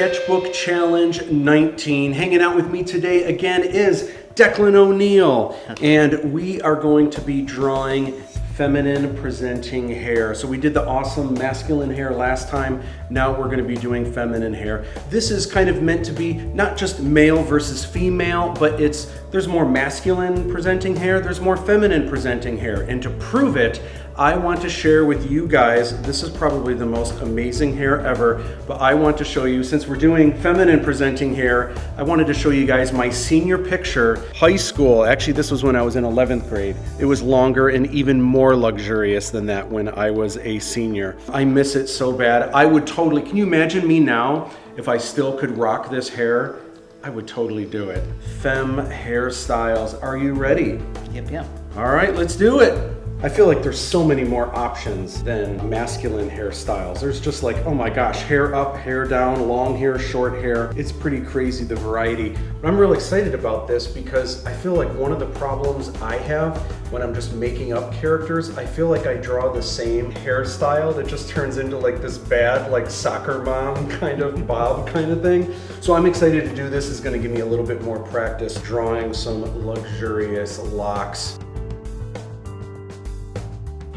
Sketchbook Challenge 19. Hanging out with me today again is Declan O'Neal, and we are going to be drawing feminine presenting hair. So we did the awesome masculine hair last time. Now we're going to be doing feminine hair. This is kind of meant to be not just male versus female, but there's more masculine presenting hair, there's more feminine presenting hair. And to prove it, I want to share with you guys, this is probably the most amazing hair ever, but I want to show you, since we're doing feminine presenting hair, I wanted to show you guys my senior picture, high school. Actually, this was when I was in 11th grade. It was longer and even more luxurious than that when I was a senior. I miss it so bad. I would totally, can you imagine me now if I still could rock this hair? I would totally do it. Femme hairstyles, are you ready? Yep. All right, let's do it. I feel like there's so many more options than masculine hairstyles. There's just like, oh my gosh, hair up, hair down, long hair, short hair. It's pretty crazy, the variety. But I'm real excited about this because I feel like one of the problems I have when I'm just making up characters, I feel like I draw the same hairstyle that just turns into like this bad, like soccer mom kind of bob kind of thing. So I'm excited to do this. It's gonna give me a little bit more practice drawing some luxurious locks.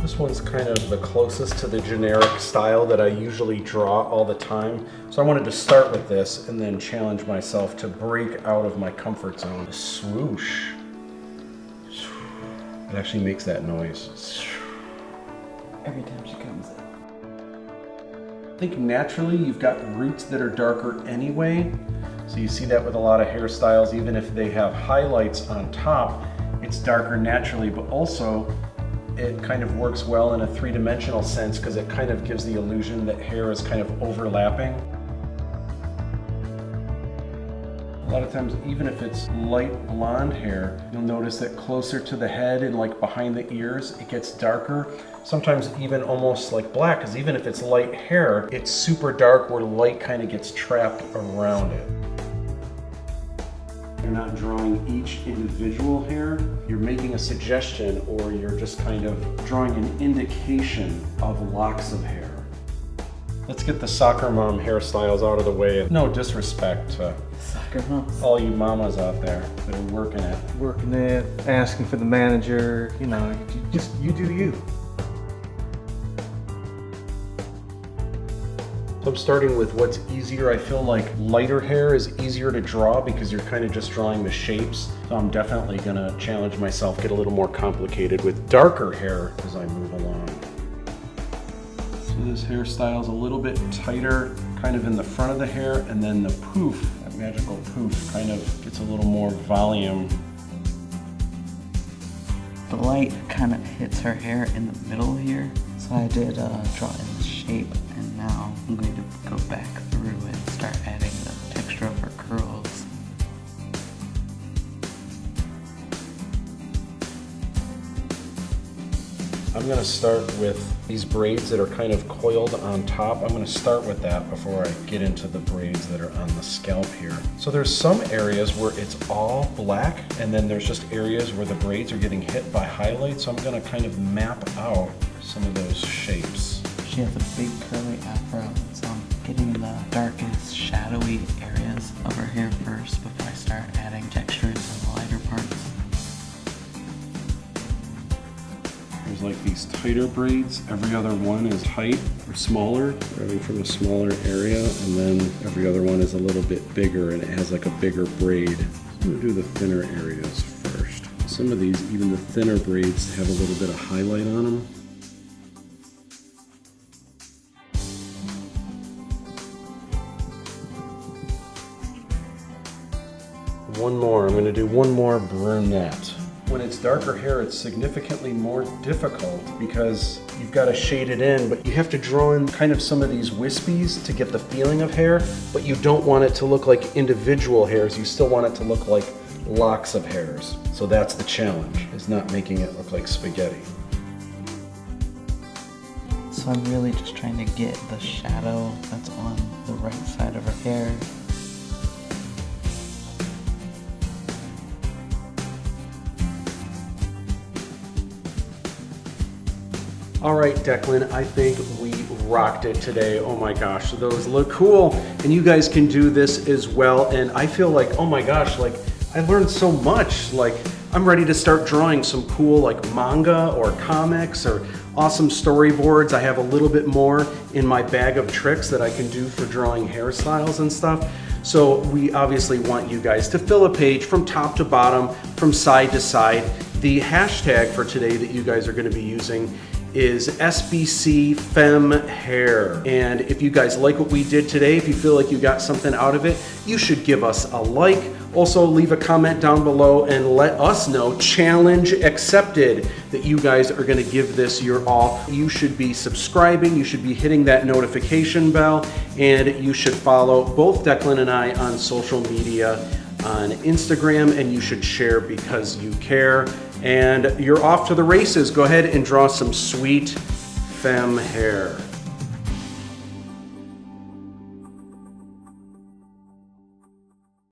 This one's kind of the closest to the generic style that I usually draw all the time. So I wanted to start with this and then challenge myself to break out of my comfort zone. Swoosh. It actually makes that noise. Every time she comes in. I think naturally you've got roots that are darker anyway. So you see that with a lot of hairstyles, even if they have highlights on top, it's darker naturally, but also it kind of works well in a three-dimensional sense because it kind of gives the illusion that hair is kind of overlapping. A lot of times, even if it's light blonde hair, you'll notice that closer to the head and like behind the ears, it gets darker. Sometimes even almost like black, because even if it's light hair, it's super dark where light kind of gets trapped around it. You're not drawing each individual hair, you're making a suggestion or you're just kind of drawing an indication of locks of hair. Let's get the soccer mom hairstyles out of the way. No disrespect to Soccer moms. all you mamas out there that are working it. Working it, asking for the manager, you know, you do you. I'm starting with what's easier. I feel like lighter hair is easier to draw because you're kind of just drawing the shapes. So I'm definitely gonna challenge myself, get a little more complicated with darker hair as I move along. So this hairstyle is a little bit tighter, kind of in the front of the hair, and then the poof, that magical poof, kind of gets a little more volume. The light kind of hits her hair in the middle here. So I did draw in the shape, and now I'm going to go back through and start adding the texture of her curls. I'm going to start with these braids that are kind of coiled on top. I'm going to start with that before I get into the braids that are on the scalp here. So there's some areas where it's all black, and then there's just areas where the braids are getting hit by highlights. So I'm going to kind of map out some of those shapes. She has a big curly afro, so I'm getting the darkest shadowy areas of her hair first before I start adding textures in the lighter parts. There's like these tighter braids. Every other one is tight or smaller, starting from a smaller area, and then every other one is a little bit bigger and it has like a bigger braid. I'm gonna do the thinner areas first. Some of these, even the thinner braids, have a little bit of highlight on them. One more, I'm gonna do one more brunette. When it's darker hair, it's significantly more difficult because you've got to shade it in, but you have to draw in kind of some of these wispies to get the feeling of hair, but you don't want it to look like individual hairs. You still want it to look like locks of hairs. So that's the challenge, is not making it look like spaghetti. So I'm really just trying to get the shadow that's on the right side of her hair. All right, Declan, I think we rocked it today. Oh my gosh, those look cool. And you guys can do this as well. And I feel like, oh my gosh, like I learned so much. Like I'm ready to start drawing some cool like manga or comics or awesome storyboards. I have a little bit more in my bag of tricks that I can do for drawing hairstyles and stuff. So we obviously want you guys to fill a page from top to bottom, from side to side. The hashtag for today that you guys are going to be using is SBC Fem Hair. And if you guys like what we did today, if you feel like you got something out of it, you should give us a like. Also leave a comment down below and let us know, challenge accepted, that you guys are gonna give this your all. You should be subscribing, you should be hitting that notification bell, and you should follow both Declan and I on social media on Instagram, and you should share because you care. And you're off to the races. Go ahead and draw some sweet femme hair.